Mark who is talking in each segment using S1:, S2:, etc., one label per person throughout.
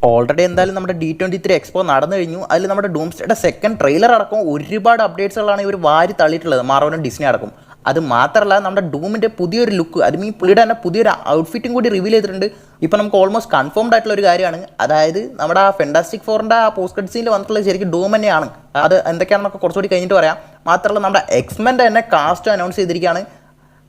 S1: Already എന്തായാലും നമ്മുടെ D23 expo നടന്നു കഴിഞ്ഞു. അതിൽ നമ്മുടെ ഡൂംസ്ഡേയുടെ സെക്കൻഡ് ട്രെയിലർ അടക്കം ഒരുപാട് അപ്ഡേറ്റ്സുകളാണ് ഇവർ വാരി തള്ളിയിട്ടുള്ളത്, മാർവലും ഡിസ്നി അടക്കം. അത് മാത്രമല്ല നമ്മുടെ ഡൂമിൻ്റെ പുതിയൊരു ലുക്ക്, അതും ഈ പുള്ളിയുടെ തന്നെ പുതിയൊരു ഔട്ട്ഫിറ്റും കൂടി റിവീൽ ചെയ്തിട്ടുണ്ട്. ഇപ്പോൾ നമുക്ക് ഓൾമോസ്റ്റ് കൺഫേംഡ് ആയിട്ടുള്ള ഒരു കാര്യമാണ്. അതായത് നമ്മുടെ ആ ഫെൻറ്റാസ്റ്റിക് ഫോറിൻ്റെ ആ പോസ്റ്റ് ക്രെഡിറ്റ് സീനിൽ വന്നിട്ടുള്ളത് ശരിക്കും ഡൂം തന്നെയാണ്. അത് എന്തൊക്കെയാണെന്നൊക്കെ കുറച്ചുകൂടി കഴിഞ്ഞിട്ട് പറയാം. മാത്രമല്ല നമ്മുടെ എക്സ്മെൻ്റെ തന്നെ കാസ്റ്റ് അനൗൺസ് ചെയ്തിരിക്കുകയാണ്.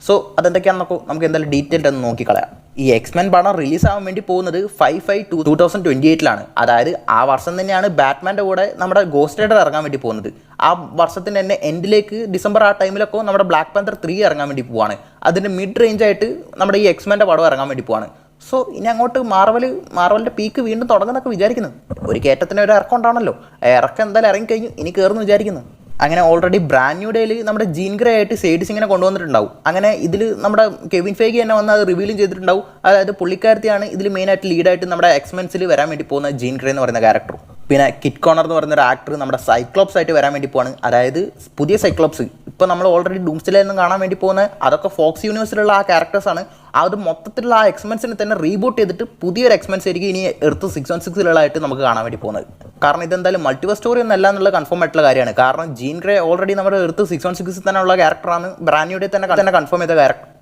S1: സോ അതെന്തൊക്കെയാണെന്നൊക്കെ നമുക്ക് എന്തായാലും ഡീറ്റെയിൽഡ് ഒന്ന് നോക്കിക്കളയാം. ഈ എക്സ്മെൻ പടം റിലീസാകാൻ വേണ്ടി പോകുന്നത് 5/5/2028 അതായത് ആ വർഷം തന്നെയാണ് ബാറ്റ്മാൻ്റെ കൂടെ നമ്മുടെ ഗോസ്റ്റ് റൈഡർ ഇറങ്ങാൻ വേണ്ടി പോകുന്നത്. ആ വർഷത്തിൻ്റെ തന്നെ എൻഡിലേക്ക് ഡിസംബർ ആ ടൈമിലൊക്കെ നമ്മുടെ ബ്ലാക്ക് പാന്തർ 3 ഇറങ്ങാൻ വേണ്ടി പോവാണ്. അതിൻ്റെ മിഡ് റേഞ്ച് ആയിട്ട് നമ്മുടെ ഈ എക്സ്മെൻ്റെ പടം ഇറങ്ങാൻ വേണ്ടി പോവാണ്. സോ ഇനി അങ്ങോട്ട് മാർവലിൻ്റെ പീക്ക് വീണ്ടും തുടങ്ങുന്നൊക്കെ വിചാരിക്കുന്നു. ഒരു കയറ്റത്തിന് ഒരു ഇറക്കം ഉണ്ടാവണമല്ലോ. ഇറക്കം എന്തായാലും ഇറങ്ങിക്കഴിഞ്ഞു, ഇനി കയറുന്നു വിചാരിക്കുന്നു. അങ്ങനെ ഓൾറെഡി ബ്രാൻഡ് ന്യൂ ഡേയിൽ നമ്മുടെ ജീൻ ഗ്രേ ആയിട്ട് സേഡ്സ് ഇങ്ങനെ കൊണ്ടുവന്നിട്ടുണ്ടാവും. അങ്ങനെ ഇതിൽ നമ്മുടെ കെവിൻ ഫേഗി തന്നെ വന്ന് അത് റിവീലും ചെയ്തിട്ടുണ്ടാവും. അതായത് പുള്ളിക്കാരത്തിയാണ് ഇതിൽ മെയിനായിട്ട് ലീഡായിട്ട് നമ്മുടെ എക്സ്മെൻസിൽ വരാൻ വേണ്ടി പോകുന്ന ജീൻ ഗ്രേ എന്ന് പറയുന്ന ക്യാരക്ടർ. പിന്നെ കിറ്റ് കോണർ എന്ന് പറയുന്ന ഒരു ആക്ടർ നമ്മുടെ സൈക്ലോപ്സ് ആയിട്ട് വരാൻ വേണ്ടി പോവാണ്. അതായത് പുതിയ സൈക്ലോപ്സ് ഇപ്പോൾ നമ്മൾ ഓൾറെഡി ഡൂംസ്ഡേയിൽ കാണാൻ വേണ്ടി പോകുന്ന അതൊക്കെ ഫോക്സ് യൂണിവേഴ്സിലുള്ള ആ ക്യാരക്ടേഴ്സാണ്. അത് മൊത്തത്തിലുള്ള ആ എക്സ്മെൻസിനെ തന്നെ റീബൂട്ട് ചെയ്തിട്ട് പുതിയൊരു എക്സ്മെൻസ് ആയിരിക്കും ഇനി എർത്ത് 616 നമുക്ക് കാണാൻ വേണ്ടി പോകുന്നത്. കാരണം ഇതെന്തായാലും മൾട്ടിവേഴ്സ് സ്റ്റോറി ഒന്നല്ല എന്നുള്ളത് കൺഫേം ആയിട്ടുള്ള കാര്യമാണ്. കാരണം ജീൻ ഗ്രേ ഓൾറെഡി നമ്മുടെ എർത്ത് 616 തന്നെ ഉള്ള ക്യാരക്ടറാണ്, ബ്രാൻഡ് ന്യൂ ഡേ തന്നെ കൺഫേം ചെയ്ത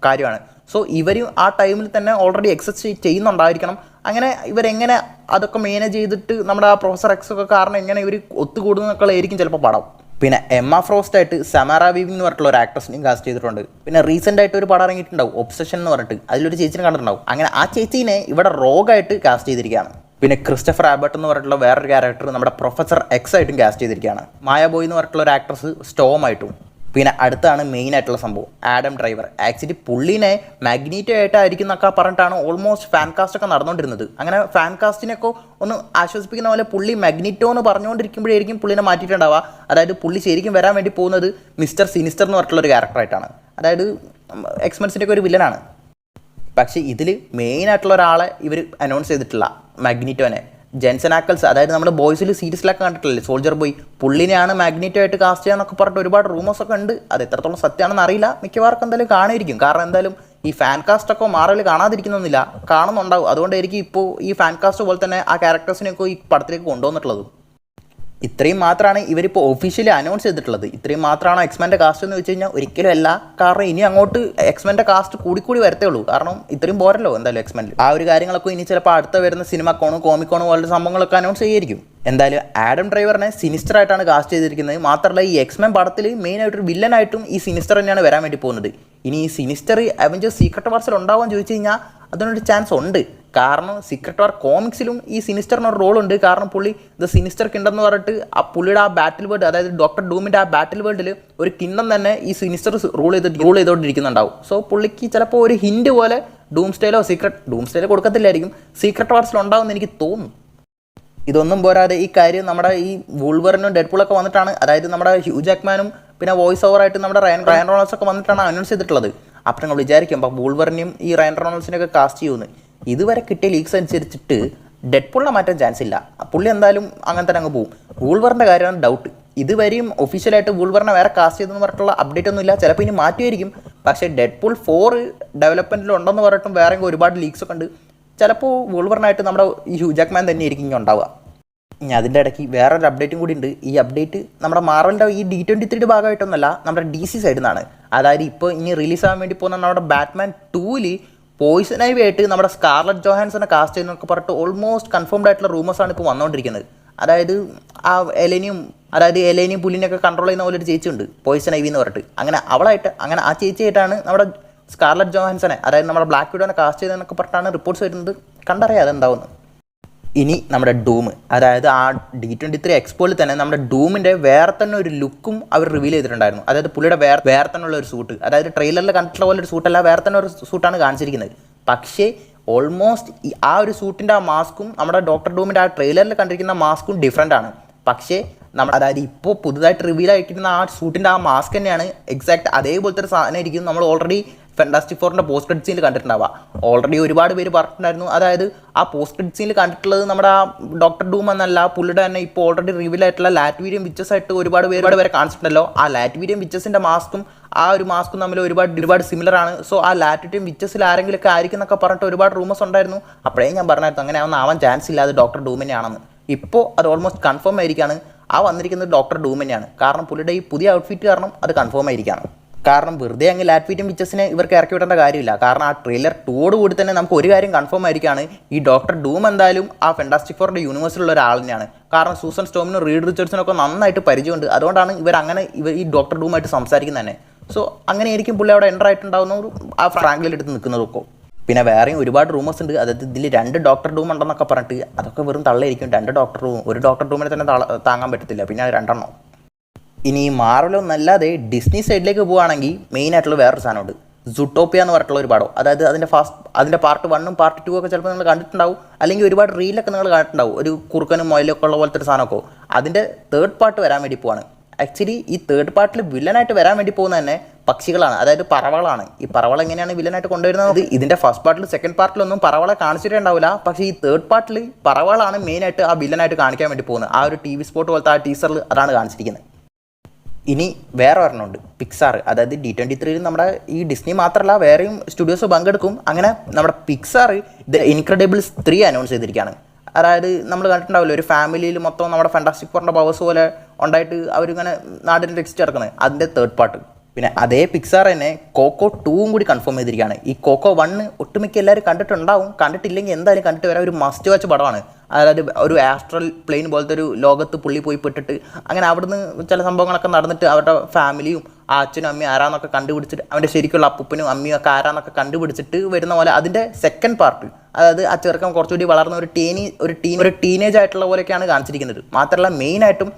S1: കാര്യമാണ്. സോ ഇവരും ആ ടൈമിൽ തന്നെ ഓൾറെഡി എക്സിസ്റ്റ് ചെയ്യുന്നുണ്ടായിരിക്കണം. അങ്ങനെ ഇവരെങ്ങനെ അതൊക്കെ മാനേജ് ചെയ്തിട്ട് നമ്മുടെ ആ പ്രൊഫസർ എക്സ് ഒക്കെ കാരണം എങ്ങനെ ഇവർ ഒത്തുകൂടുന്നൊക്കെയായിരിക്കും ചിലപ്പോൾ പടം. പിന്നെ എമ്മ ഫ്രോസ്റ്റ് ആയിട്ട് സമാറ വീവിംഗ് എന്ന് പറഞ്ഞിട്ടുള്ള ഒരു ആക്ട്രസിനെയും കാസ്റ്റ് ചെയ്തിട്ടുണ്ട്. പിന്നെ റീസെൻ്റ് ആയിട്ട് ഒരു പടം ഇറങ്ങിയിട്ടുണ്ടാവും ഒബ്സഷൻ എന്ന് പറഞ്ഞിട്ട്, അതിലൊരു ചേച്ചിനെ കണ്ടിട്ടുണ്ടാവും. അങ്ങനെ ആ ചേച്ചീനെ ഇവിടെ റോഗായിട്ട് കാസ്റ്റ് ചെയ്തിരിക്കുകയാണ്. പിന്നെ ക്രിസ്റ്റഫർ ആബർട്ട് എന്ന് പറഞ്ഞിട്ടുള്ള വേറൊരു ക്യാരക്ടർ നമ്മുടെ പ്രൊഫസർ എക്സ് ആയിട്ടും കാസ്റ്റ് ചെയ്തിരിക്കുകയാണ്. മായ ബോയ് എന്ന് പറഞ്ഞിട്ടുള്ള ഒരു ആക്ട്രസ് സ്റ്റോം ആയിട്ടും. പിന്നെ അടുത്താണ് മെയിൻ ആയിട്ടുള്ള സംഭവം ആഡം ഡ്രൈവർ. ആക്ച്വലി പുള്ളിനെ മാഗ്നീറ്റോ ആയിട്ടായിരിക്കും എന്നൊക്കെ പറഞ്ഞിട്ടാണ് ഓൾമോസ്റ്റ് ഫാൻ കാസ്റ്റ് ഒക്കെ നടന്നുകൊണ്ടിരുന്നത്. അങ്ങനെ ഫാൻ കാസ്റ്റിനൊക്കെ ഒന്ന് ആശ്വസിപ്പിക്കുന്ന പോലെ പുള്ളി മാഗ്നീറ്റോ എന്ന് പറഞ്ഞുകൊണ്ടിരിക്കുമ്പോഴായിരിക്കും പുള്ളിനെ മാറ്റിയിട്ടുണ്ടാവുക. അതായത് പുള്ളി ശരിക്കും വരാൻ വേണ്ടി പോകുന്നത് മിസ്റ്റർ സിനിസ്റ്റർ എന്ന് പറഞ്ഞിട്ടുള്ള ഒരു ക്യാരക്ടറായിട്ടാണ്. അതായത് എക്സ്മെൻസിൻ്റെ ഒക്കെ ഒരു വില്ലനാണ്. പക്ഷേ ഇതിൽ മെയിനായിട്ടുള്ള ഒരാളെ ഇവർ അനൗൺസ് ചെയ്തിട്ടില്ല, മാഗ്നീറ്റോനെ. ജെൻസൺ ആക്കൽസ്, അതായത് നമ്മുടെ ബോയ്സിൽ സീരീസിലൊക്കെ കണ്ടിട്ടില്ലേ സോൾജർ ബോയ്, പുള്ളിനെയാണ് മാഗ്നീറ്റോ ആയിട്ട് കാസ്റ്റ് ചെയ്യാന്നൊക്കെ പറഞ്ഞിട്ട് ഒരുപാട് റൂമേഴ്സൊക്കെ ഉണ്ട്. അത് എത്രത്തോളം സത്യമാണെന്ന് അറിയില്ല. മിക്കവാർക്കും എന്തായാലും കാണുമായിരിക്കും. കാരണം എന്തായാലും ഈ ഫാൻ കാസ്റ്റൊക്കെ മാർവൽ കാണാതിരിക്കുന്നൊന്നുമില്ല, കാണുന്നുണ്ടാവും. അതുകൊണ്ടായിരിക്കും ഇപ്പോൾ ഈ ഫാൻ കാസ്റ്റ് പോലെ തന്നെ ആ ക്യാരക്ടേഴ്സിനെയൊക്കെ ഈ പടത്തിലേക്ക് കൊണ്ടുവന്നിട്ടുള്ളത്. ഇത്രയും മാത്രമാണ് ഇവരിപ്പോൾ ഒഫീഷ്യലി അനൗൺസ് ചെയ്തിട്ടുള്ളത്. ഇത്രയും മാത്രമാണോ എക്സ്മെൻ്റെ കാസ്റ്റ് എന്ന് വെച്ച് കഴിഞ്ഞാൽ ഒരിക്കലും അല്ല. കാരണം ഇനി അങ്ങോട്ട് എക്സ്മെൻ്റെ കാസ്റ്റ് കൂടി വരത്തേ ഉള്ളൂ. കാരണം ഇത്രയും പോരല്ലോ എന്തായാലും എക്സ്മെൻറ്റിൽ. ആ ഒരു കാര്യങ്ങളൊക്കെ ഇനി ചിലപ്പോൾ അടുത്ത വരുന്ന സിനിമക്കോണോ കോമിക്കോണോ പോലുള്ള സംഭവങ്ങളൊക്കെ അനൗൺസ് ചെയ്യായിരിക്കും. എന്തായാലും ആഡം ഡ്രൈവറിനെ സിനിസ്റ്റർ ആയിട്ടാണ് കാസ്റ്റ് ചെയ്തിരിക്കുന്നത്. മാത്രമല്ല ഈ എക്സ്മെൻ പടത്തിൽ മെയിനായിട്ടൊരു വില്ലനായിട്ടും ഈ സിനിസ്റ്റർ തന്നെയാണ് വരാൻ വേണ്ടി പോകുന്നത്. ഇനി ഈ സിനിസ്റ്റർ അവഞ്ചേഴ്സ് സീക്രട്ട് വാർസിൽ ഉണ്ടാവുമെന്ന് ചോദിച്ചു കഴിഞ്ഞാൽ അതിനൊരു ചാൻസ് ഉണ്ട്. കാരണം സീക്രട്ട് വാർ കോമിക്സിലും ഈ സിനിസ്റ്ററിനൊരു റോളുണ്ട്. കാരണം പുള്ളി ദ സിനിസ്റ്റർ കിങ്ഡം എന്ന് പറഞ്ഞിട്ട് ആ പുള്ളിയുടെ ആ ബാറ്റിൽ വേൾഡ്, അതായത് ഡോക്ടർ ഡൂമിൻ്റെ ആ ബാറ്റിൽ വേൾഡിൽ ഒരു കിങ്ഡം തന്നെ ഈ സിനിസ്റ്റർ റൂൾ ചെയ്തുകൊണ്ടിരിക്കുന്നുണ്ടാവും. സോ പുള്ളിക്ക് ചിലപ്പോൾ ഒരു ഹിൻഡ് പോലെ ഡൂംസ്ഡേയിലോ ഡൂംസ്ഡേയിലോ കൊടുക്കത്തില്ലായിരിക്കും, സീക്രട്ട് വാർസിൽ ഉണ്ടാവുമെന്ന് എനിക്ക് തോന്നുന്നു. ഇതൊന്നും പോരാതെ ഈ കാര്യം നമ്മുടെ ഈ വൂൾവറിനും ഡെഡ്പൂളൊക്കെ വന്നിട്ടാണ്, അതായത് നമ്മുടെ ഹ്യൂ ജാക്മാനും പിന്നെ വോയിസ് ഓവറായിട്ട് നമ്മുടെ റയൻ റോണൾഡ്സ് ഒക്കെ വന്നിട്ടാണ് അനൗൺസ് ചെയ്തിട്ടുള്ളത്. അപ്പോൾ നിങ്ങൾ വിചാരിക്കും അപ്പോൾ വൂൾവറിനെയും ഈ റയൻ റോണൾഡ്സിനെയൊക്കെ കാസ്റ്റ് ചെയ്യുമെന്ന്. ഇതുവരെ കിട്ടിയ ലീക്സ് അനുസരിച്ചിട്ട് ഡെഡ്പൂളിനെ മാറ്റാൻ ചാൻസ് ഇല്ല. പുള്ളി എന്തായാലും അങ്ങനെ തന്നെ അങ്ങ് പോകും. വൂൾവറിൻ്റെ കാര്യമാണ് ഡൗട്ട്. ഇതുവരെയും ഒഫീഷ്യലായിട്ട് വൂൾവറിനെ വേറെ കാസ്റ്റ് ചെയ്തെന്ന് പറഞ്ഞിട്ടുള്ള അപ്ഡേറ്റ് ഒന്നും ഇല്ല. ചിലപ്പോൾ ഇനി മാറ്റുമായിരിക്കും. പക്ഷേ ഡെഡ്പൂൾ 4 ഡെവലപ്മെൻറ്റിൽ ഉണ്ടെന്ന് പറഞ്ഞിട്ടും വേറെ ഒരുപാട് ലീക്സ് ഒക്കെ ഉണ്ട്. ചിലപ്പോൾ വൂൾവറിനായിട്ട് നമ്മുടെ ഈ ഹ്യൂ ജാക്മാൻ തന്നെയായിരിക്കും ഇനി ഉണ്ടാവുക. ഇനി അതിൻ്റെ ഇടയ്ക്ക് വേറൊരു അപ്ഡേറ്റും കൂടി ഉണ്ട്. ഈ അപ്ഡേറ്റ് നമ്മുടെ മാർവലിൻ്റെ ഈ D23 ഭാഗമായിട്ടൊന്നുമല്ല, നമ്മുടെ DC സൈഡിൽ നിന്നാണ്. അതായത് ഇപ്പോൾ ഇനി റിലീസാകാൻ വേണ്ടി പോകുന്ന നമ്മുടെ ബാറ്റ്മാൻ 2ൽ പോയിസൺ ഐവി ആയിട്ട് നമ്മുടെ സ്കാർലറ്റ് ജോഹാൻസനെ കാസ്റ്റ് ചെയ്യുന്നൊക്കെ പറഞ്ഞിട്ട് ഓൾമോസ്റ്റ് കൺഫേംഡ് ആയിട്ടുള്ള റൂമേഴ്സാണ് ഇപ്പോൾ വന്നുകൊണ്ടിരിക്കുന്നത്. അതായത് ആ എലേനിയും പുല്ലിനെയൊക്കെ കൺട്രോൾ ചെയ്യുന്ന പോലെ ഒരു ചേച്ചിയുണ്ട് പോയിസൺ ഐവി എന്ന് പറഞ്ഞിട്ട്. അങ്ങനെ ആ ചേച്ചിയായിട്ടാണ് നമ്മുടെ സ്കാർലറ്റ് ജോഹാൻസനെ, അതായത് നമ്മുടെ ബ്ലാക്ക് വിഡോനെ കാസ്റ്റ് ചെയ്തതെന്നൊക്കെ പറഞ്ഞിട്ടാണ് റിപ്പോർട്ട്സ് വരുന്നത്. കണ്ടറിയാം അതെന്താവുന്നു. ഇനി നമ്മുടെ ഡൂം, അതായത് ആ D23 എക്സ്പോയിൽ തന്നെ നമ്മുടെ ഡൂമിൻ്റെ വേറെ തന്നെ ഒരു ലുക്കും അവർ റിവീൽ ചെയ്തിട്ടുണ്ടായിരുന്നു. അതായത് പുള്ളിയുടെ വേറെ തന്നെ ഉള്ള ഒരു സൂട്ട്, അതായത് ട്രെയിലറിൽ കണ്ടിട്ടുള്ള പോലെ ഒരു സൂട്ടല്ല, വേറെ തന്നെ ഒരു സൂട്ടാണ് കാണിച്ചിരിക്കുന്നത്. പക്ഷേ ഓൾമോസ്റ്റ് ആ ഒരു സൂട്ടിൻ്റെ ആ മാസ്കും നമ്മുടെ ഡോക്ടർ ഡൂമിൻ്റെ ആ ട്രെയിലറിൽ കണ്ടിരിക്കുന്ന മാസ്കും ഡിഫറെൻ്റ് ആണ്. പക്ഷേ അതായത് ഇപ്പോൾ പുതുതായിട്ട് റിവീൽ ആയിട്ടിരുന്ന ആ സൂട്ടിൻ്റെ ആ മാസ്ക് തന്നെയാണ് എക്സാക്ട് അതേപോലത്തെ ഒരു സാധനമായിരിക്കും നമ്മൾ ഓൾറെഡി ഫാന്റാസ്റ്റിക് ഫോറിൻ്റെ പോസ്റ്റ് ക്രെഡിറ്റ് സീനിൽ കണ്ടിട്ടുണ്ടാവുക. ഓൾറെഡി ഒരുപാട് പേര് പറഞ്ഞിട്ടുണ്ടായിരുന്നു. അതായത് ആ പോസ്റ്റ് ക്രെഡിറ്റ് സീനിൽ കണ്ടിട്ടുള്ളത് നമ്മുടെ ആ ഡോക്ടർ ഡൂം എന്നല്ല, പുള്ളിയുടെ തന്നെ ഇപ്പോൾ ഓൾറെഡി റിവീൽ ആയിട്ടുള്ള ലാറ്റ്വീരിയം വിച്ചസ് ആയിട്ട് ഒരുപാട് പേരെ കാണിച്ചിട്ടുണ്ടല്ലോ. ആ ലാറ്റ്വീരിയം വിച്ചസിൻ്റെ മാസ്കും ആ ഒരു മാസ്കും തമ്മിൽ ഒരുപാട് സിമിലർ ആണ്. സോ ആ ലാറ്റ്വീരിയം വിച്ചസിൽ ആരെങ്കിലുമൊക്കെ ആയിരിക്കും എന്നൊക്കെ പറഞ്ഞിട്ട് ഒരുപാട് റൂമേഴ്സ് ഉണ്ടായിരുന്നു. അപ്പോഴേ ഞാൻ പറഞ്ഞായിരുന്നു അങ്ങനെ ആവാൻ ചാൻസ് ഇല്ല, അത് ഡോക്ടർ ഡൂം തന്നെയാണെന്ന്. ഇപ്പോൾ അത് ഓൾമോസ്റ്റ് കൺഫേം ആയിരിക്കുകയാണ്. ആ വന്നിരിക്കുന്നത് ഡോക്ടർ ഡൂം തന്നെയാണ്. കാരണം പുള്ളിയുടെ ഈ പുതിയ ഔട്ട്ഫിറ്റ് കാരണം അത് കൺഫേം ആയിരിക്കുകയാണ്. കാരണം വെറുതെ അങ്ങ് ലാറ്റ്വീരിയം വിച്ചസിനെ ഇവർക്ക് ഇറക്കി വിടേണ്ട കാര്യമില്ല. കാരണം ആ ട്രെയിലർ 2 കൂടി തന്നെ നമുക്ക് ഒരു കാര്യം കൺഫേം ആയിരിക്കുകയാണ്, ഈ ഡോക്ടർ ഡൂം എന്തായാലും ആ ഫാന്റാസ്റ്റിക് ഫോറിൻ്റെ യൂണിവേഴ്സിലുള്ള ഒരാൾ തന്നെയാണ്. കാരണം സൂസൻ സ്റ്റോമിനും റീഡ് റിച്ചർഡ്സിനൊക്കെ നന്നായിട്ട് പരിചയമുണ്ട്. അതുകൊണ്ടാണ് ഇവർ ഈ ഡോക്ടർ ഡൂമായിട്ട് സംസാരിക്കുന്നത് തന്നെ. സോ അങ്ങനെയായിരിക്കും പുള്ളി അവിടെ എൻ്റർ ആയിട്ടുണ്ടാവുന്ന ആ ഫ്രാങ്കിലിൽ എടുത്ത് നിൽക്കുന്നതൊക്കെ. പിന്നെ വേറെയും ഒരുപാട് റൂമേഴ്സ് ഉണ്ട്. അതായത് ഇതിൽ 2 ഡോക്ടർ ഡൂം ഉണ്ടെന്നൊക്കെ പറഞ്ഞിട്ട് അതൊക്കെ വെറും തള്ളയായിരിക്കും. 2 ഡോക്ടർ ഡൂം, ഒരു ഡോക്ടർ ഡൂമിനെ തന്നെ താങ്ങാൻ പറ്റത്തില്ല, പിന്നെ 2 എണ്ണം. ഇനി മാർവലൊന്നല്ലാതെ ഡിസ്നി സൈഡിലേക്ക് പോവുകയാണെങ്കിൽ മെയിനായിട്ടുള്ള വേറൊരു സാധനമുണ്ട്, സുട്ടോപ്പിയ എന്ന് പറഞ്ഞിട്ടുള്ള ഒരു പടം. അതായത് അതിൻ്റെ പാർട്ട് 1ഉം പാർട്ട് 2 ഒക്കെ ചിലപ്പോൾ നിങ്ങൾ കണ്ടിട്ടുണ്ടാവും, അല്ലെങ്കിൽ ഒരുപാട് റീലൊക്കെ നിങ്ങൾ കണ്ടിട്ടുണ്ടാവും. ഒരു കുറുക്കനും മൊയിലൊക്കെ ഉള്ള പോലത്തെ ഒരു സാധനമൊക്കെ. അതിൻ്റെ 3rd പാർട്ട് വരാൻ വേണ്ടി പോവാണ്. ആക്ച്വലി ഈ 3rd പാർട്ടിൽ വില്ലനായിട്ട് വരാൻ വേണ്ടി പോകുന്നത് തന്നെ പക്ഷികളാണ്, അതായത് പറവകളാണ്. ഈ പറവൾ എങ്ങനെയാണ് വില്ലനായിട്ട് കൊണ്ടുവരുന്നത്? ഇതിൻ്റെ ഫസ്റ്റ് പാർട്ടിൽ സെക്കൻഡ് പാർട്ടിലൊന്നും പറവളെ കാണിച്ചിട്ടേ ഉണ്ടാവില്ല. പക്ഷേ ഈ 3rd പാർട്ടിൽ പറവളാണ് മെയിനായിട്ട് ആ വില്ലനായിട്ട് കാണിക്കാൻ വേണ്ടി പോകുന്നത്. ആ ഒരു TV സ്പോട്ട് പോലത്തെ ആ ടീസറിൽ അതാണ് കാണിച്ചിരിക്കുന്നത്. ഇനി വേറെ ഒരെണ്ണമുണ്ട്, പിക്സാർ. അതായത് D23 നമ്മുടെ ഈ ഡിസ്നി മാത്രമല്ല വേറെയും സ്റ്റുഡിയോസ് പങ്കെടുക്കും. അങ്ങനെ നമ്മുടെ പിക്സാർ ദ ഇൻക്രെഡിബിൾസ് 3 അനൗൺസ് ചെയ്തിരിക്കുകയാണ്. അതായത് നമ്മൾ കണ്ടിട്ടുണ്ടാവില്ല, ഒരു ഫാമിലിയിൽ മൊത്തം നമ്മുടെ ഫാന്റാസ്റ്റിക് ഫോറിൻ്റെ പവേഴ്സ് പോലെ ഉണ്ടായിട്ട് അവരിങ്ങനെ നാടിനെ രക്ഷിച്ച് കിടക്കുന്നത്, അതിൻ്റെ 3rd പാർട്ട്. പിന്നെ അതേ പിക്സാർ തന്നെ കോക്കോ 2ഉം കൂടി കൺഫേം ചെയ്തിരിക്കുകയാണ്. ഈ കോക്കോ 1 ഒട്ടുമിക്ക എല്ലാവരും കണ്ടിട്ടുണ്ടാവും, കണ്ടിട്ടില്ലെങ്കിൽ എന്തായാലും കണ്ടിട്ട് വരാൻ ഒരു മസ്റ്റ് വാച്ച് പടമാണ്. അതായത് ഒരു ആസ്ട്രൽ പ്ലെയിൻ പോലത്തെ ഒരു ലോകത്ത് പുള്ളി പോയി പെട്ടിട്ട് അങ്ങനെ അവിടുന്ന് ചില സംഭവങ്ങളൊക്കെ നടന്നിട്ട് അവരുടെ ഫാമിലിയും ആ അച്ഛനും അമ്മയും ആരാന്നൊക്കെ കണ്ടുപിടിച്ചിട്ട് അവൻ്റെ ശരിക്കുള്ള അപ്പൂപ്പനും അമ്മയും ഒക്കെ ആരാന്നൊക്കെ കണ്ടുപിടിച്ചിട്ട് വരുന്ന പോലെ അതിൻ്റെ 2nd പാർട്ട്. അതായത് ആ ചെറുക്കം കുറച്ചുകൂടി വളർന്ന ഒരു ടീനേജ് ആയിട്ടുള്ള പോലെയൊക്കെയാണ് കാണിച്ചിരിക്കുന്നത്. മാത്രമല്ല മെയിനായിട്ടും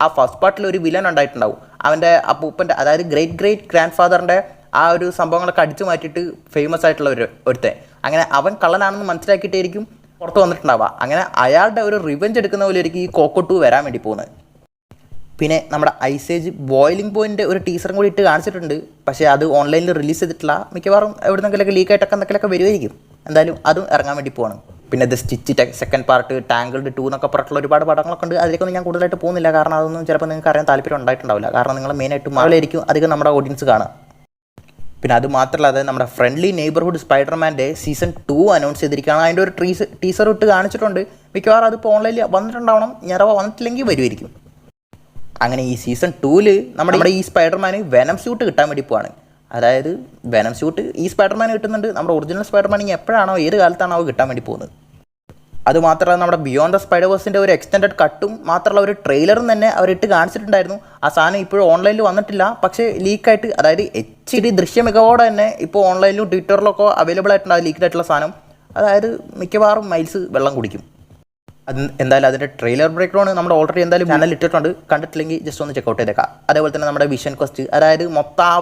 S1: ആ ഫസ്റ്റ് പാർട്ടിൽ ഒരു വില്ലൻ ഉണ്ടായിട്ടുണ്ടാവും, അവൻ്റെ അപ്പൂപ്പൻ്റെ അതായത് ഗ്രേറ്റ് ഗ്രാൻഡ് ഫാദറിൻ്റെ ആ ഒരു സംഭവങ്ങളൊക്കെ അടിച്ചു മാറ്റിയിട്ട് ഫേമസ് ആയിട്ടുള്ള ഒരുത്തെ. അങ്ങനെ അവൻ കള്ളനാണെന്ന് മനസ്സിലാക്കിയിട്ടായിരിക്കും പുറത്ത് വന്നിട്ടുണ്ടാവുക. അങ്ങനെ അയാളുടെ ഒരു റിവെഞ്ച് എടുക്കുന്ന പോലെ ആയിരിക്കും ഈ കോക്കോ 2 വരാൻ വേണ്ടി പോകുന്നത്. പിന്നെ നമ്മുടെ ഐസേജ് ബോയിലിംഗ് പോയിൻ്റ് ഒരു ടീസറും കൂടി ഇട്ട് കാണിച്ചിട്ടുണ്ട്. പക്ഷേ അത് ഓൺലൈനിൽ റിലീസ് ചെയ്തിട്ടില്ല. മിക്കവാറും എവിടെന്നെങ്കിലൊക്കെ ലീക്കായിട്ടൊക്കെ എന്തെങ്കിലുമൊക്കെ വരുമായിരിക്കും. എന്തായാലും അതും ഇറങ്ങാൻ വേണ്ടി പോവാണ്. പിന്നെ the stitch 2nd part, tangled 2 എന്നൊക്കെ പറഞ്ഞിട്ടുള്ള ഒരുപാട് പടങ്ങളൊക്കെ ഉണ്ട്. അതിലേക്കൊന്നും ഞാൻ കൂടുതലായിട്ട് പോകുന്നില്ല. കാരണം അതൊന്നും ചിലപ്പോൾ നിങ്ങൾക്ക് അറിയാൻ താല്പര്യം ഉണ്ടായിട്ടുണ്ടാവില്ല. കാരണം നിങ്ങൾ മെയിനായിട്ട് മാറിലായിരിക്കും അധികം നമ്മുടെ ഓഡിയൻസ് കാണുക. പിന്നെ അത് മാത്രമല്ലാതെ നമ്മുടെ ഫ്രണ്ട്ലി നെയ്ബർഹുഡ് സ്പൈഡർമാൻ്റെ സീസൺ 2 അനൗൺസ് ചെയ്തിരിക്കുകയാണ്. അതിൻ്റെ ഒരു ടീസർ ഇട്ട് കാണിച്ചിട്ടുണ്ട്. മിക്കവാറും അതിപ്പോൾ ഓൺലൈനിൽ വന്നിട്ടുണ്ടാവണം, ഞരവ വന്നിട്ടില്ലെങ്കിൽ വരുമായിരിക്കും. അങ്ങനെ ഈ സീസൺ 2ൽ നമ്മുടെ ഈ സ്പൈഡർമാന് വെനം സ്യൂട്ട് കിട്ടാൻ വേണ്ടി പോവാണ്. അതായത് വെനം സ്യൂട്ട് ഈ സ്പൈഡർമാന് കിട്ടുന്നുണ്ട്. നമ്മുടെ ഒറിജിനൽ സ്പൈഡർമാൻ എപ്പോഴാണോ ഏത് കാലത്താണോ കിട്ടാൻ വേണ്ടി പോകുന്നത്. അതുമാത്രമല്ല നമ്മുടെ ബിയോണ്ട് ദ സ്പൈഡർവേഴ്സിൻ്റെ ഒരു എക്സ്റ്റൻഡഡ് കട്ടും മാത്രമല്ല ഒരു ട്രെയിലറും തന്നെ അവരിട്ട് കാണിച്ചിട്ടുണ്ടായിരുന്നു. ആ സാധനം ഇപ്പോഴും ഓൺലൈനിൽ വന്നിട്ടില്ല, പക്ഷേ ലീക്കായിട്ട് അതായത് HD ദൃശ്യമികവോടെ തന്നെ ഇപ്പോൾ ഓൺലൈനിലും ട്വിറ്ററിലൊക്കെ അവൈലബിൾ ആയിട്ടുണ്ടാകും ലീക്ക്ഡ് ആയിട്ടുള്ള സാധനം. അതായത് മിക്കവാറും മൈൽസ് വെള്ളം കുടിക്കും. എന്തായാലും അതിൻ്റെ ട്രെയിലർ ബ്രേക്ക് ഡൗൺ നമ്മൾ ഓൾറെഡി എന്തായാലും ചാനൽ ഇട്ടിട്ടുണ്ട്. കണ്ടിട്ടില്ലെങ്കിൽ ജസ്റ്റ് ഒന്ന് ചെക്കൗട്ട് ചെയ്തേക്കാം. അതേപോലെ തന്നെ നമ്മുടെ വിഷൻ ക്വസ്റ്റ്, അതായത് മൊത്തം ആ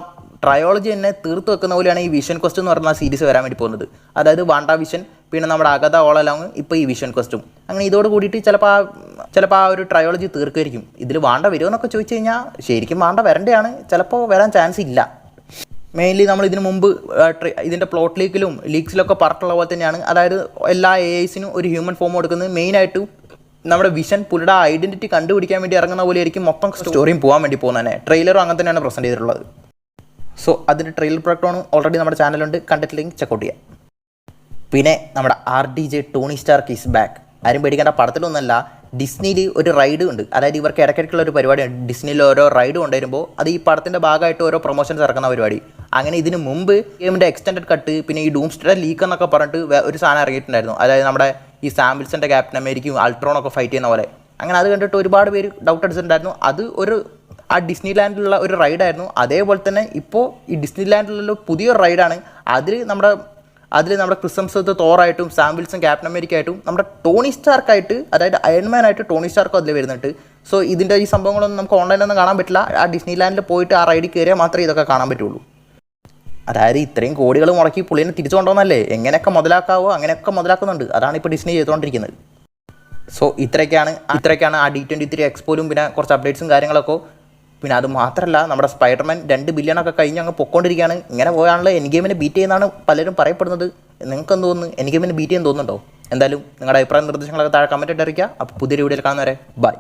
S1: ട്രയോളജി തന്നെ തീർത്ത് വെക്കുന്ന പോലെയാണ് ഈ വിഷൻ ക്വസ്റ്റ് എന്ന് പറയുന്ന സീരീസ് വരാൻ വേണ്ടി പോകുന്നത്. അതായത് വാണ്ട വിഷൻ, പിന്നെ നമ്മുടെ അഗത ഓൾ അലോങ്, ഇപ്പോൾ ഈ വിഷൻ ക്വസ്റ്റും. അങ്ങനെ ഇതോട് കൂടിയിട്ട് ചിലപ്പോൾ ആ ഒരു ട്രയോളജി തീർക്കുമായിരിക്കും. ഇതിൽ വാണ്ട വരുമോ എന്നൊക്കെ ചോദിച്ചു കഴിഞ്ഞാൽ ശരിക്കും വാണ്ട വരേണ്ടതാണ്, ചിലപ്പോൾ വരാൻ ചാൻസ് ഇല്ല. മെയിൻലി നമ്മൾ ഇതിനു മുമ്പ് ഇതിൻ്റെ പ്ലോട്ട് ലീക്സിലൊക്കെ പറഞ്ഞിട്ടുള്ള പോലെ തന്നെയാണ്. അതായത് എല്ലാ AIസിനും ഒരു ഹ്യൂമൻ ഫോം കൊടുക്കുന്നത് മെയിനായിട്ടും നമ്മുടെ വിഷൻ പുള്ളിയുടെ ഐഡൻറ്റിറ്റി കണ്ടുപിടിക്കാൻ വേണ്ടി ഇറങ്ങുന്ന പോലെ ആയിരിക്കും മൊത്തം സ്റ്റോറിയും പോകാൻ വേണ്ടി പോകുന്നത് തന്നെ. ട്രെയിലറും അങ്ങനെ തന്നെയാണ് പ്രസൻറ്റ് ചെയ്തിട്ടുള്ളത്. സോ അതിൻ്റെ ട്രെയിലർ പ്രൊഡക്റ്റാണ് ഓൾറെഡി നമ്മുടെ ചാനലുണ്ട്, കണ്ടിട്ടില്ലെങ്കിൽ ചെക്കൗട്ട് ചെയ്യാം. പിന്നെ നമ്മുടെ RDJ Tony Stark is back. ആരും പേടിക്കേണ്ട, പടത്തിലൊന്നുമല്ല, ഡിസ്നിയിൽ ഒരു റൈഡ് ഉണ്ട്. അതായത് ഇവർക്ക് ഇടയ്ക്കിടയ്ക്കുള്ള ഒരു പരിപാടിയാണ്. ഡിസ്നിയിൽ ഓരോ റൈഡ് കൊണ്ടുവരുമ്പോൾ അത് ഈ പടത്തിൻ്റെ ഭാഗമായിട്ട് ഓരോ പ്രൊമോഷൻസ് ഇറക്കുന്ന പരിപാടി. അങ്ങനെ ഇതിന് മുമ്പ് ഗെയിമിൻ്റെ എക്സ്റ്റൻഡഡ് കട്ട്, പിന്നെ ഈ ഡൂംസ്ഡേ ലീക്ക് എന്നൊക്കെ പറഞ്ഞിട്ട് ഒരു സാധനം ഇറങ്ങിയിട്ടുണ്ടായിരുന്നു. അതായത് നമ്മുടെ ഈ സാംബിൾസിൻ്റെ ക്യാപ്റ്റൻ അമേരിക്കയും അൾട്രോണൊക്കെ ഫൈറ്റ് ചെയ്യുന്ന പോലെ. അങ്ങനെ അത് കണ്ടിട്ട് ഒരുപാട് പേര് ഡൗട്ട് അടിച്ചിട്ടുണ്ടായിരുന്നു. അത് ആ ഡിസ്നി ലാൻഡിലുള്ള ഒരു റൈഡായിരുന്നു. അതേപോലെ തന്നെ ഇപ്പോൾ ഈ ഡിസ്നി ലാൻഡിലുള്ള പുതിയൊരു റൈഡാണ്. അതിൽ നമ്മുടെ ക്രിസ് ഹെംസ്വർത്ത് തോറായിട്ടും സാംബിൾസും ക്യാപ്റ്റൻ അമേരിക്കയായിട്ടും നമ്മുടെ ടോണി സ്റ്റാർക്കായിട്ട്, അതായത് അയൺമാൻ ആയിട്ട് ടോണി സ്റ്റാർക്കും അതിൽ വരുന്നുണ്ട്. സോ ഇതിൻ്റെ ഈ സംഭവങ്ങളൊന്നും നമുക്ക് ഓൺലൈനൊന്നും കാണാൻ പറ്റില്ല. ആ ഡിസ്നി ലാൻഡിൽ പോയിട്ട് ആ റൈഡിൽ കയറിയാൽ മാത്രമേ ഇതൊക്കെ കാണാൻ പറ്റുള്ളൂ. അതായത് ഇത്രയും കോടികൾ മുടക്കി പുള്ളിനെ തിരിച്ചു കൊണ്ടുവന്നല്ലേ, എങ്ങനെയൊക്കെ മുതലാക്കാവോ അങ്ങനെയൊക്കെ മുതലാക്കുന്നുണ്ട്. അതാണ് ഇപ്പോൾ ഡിസ്നി ചെയ്തുകൊണ്ടിരിക്കുന്നത്. സോ ഇത്രയൊക്കെയാണ് ആ D23 എക്സ്പോയിലും പിന്നെ കുറച്ച് അപ്ഡേറ്റ്സും കാര്യങ്ങളൊക്കെ. പിന്നെ അത് മാത്രമല്ല നമ്മുടെ സ്പൈഡർമാൻ 2 ബില്യണൊക്കെ കഴിഞ്ഞ് അങ്ങ് പൊക്കോണ്ടിരിക്കുകയാണ്. ഇങ്ങനെ പോയാണല്ലോ എൻ ഗെയിമിനെ ബീറ്റ് ചെയ്യുന്നതാണ് പലരും പറയപ്പെടുന്നത്. നിങ്ങൾക്ക് എന്ത് തോന്നുന്നു? എൻ ഗെയിമിനെ ബീറ്റ് ചെയ്യാൻ തോന്നുന്നുണ്ടോ? എന്തായാലും നിങ്ങളുടെ അഭിപ്രായ നിർദ്ദേശങ്ങളൊക്കെ താഴെ കമൻറ്റ് ഇട്ട് അറിയിക്കുക. അപ്പോൾ പുതിയൊരു വീഡിയോയിൽ കാണുന്നവരെ ബൈ.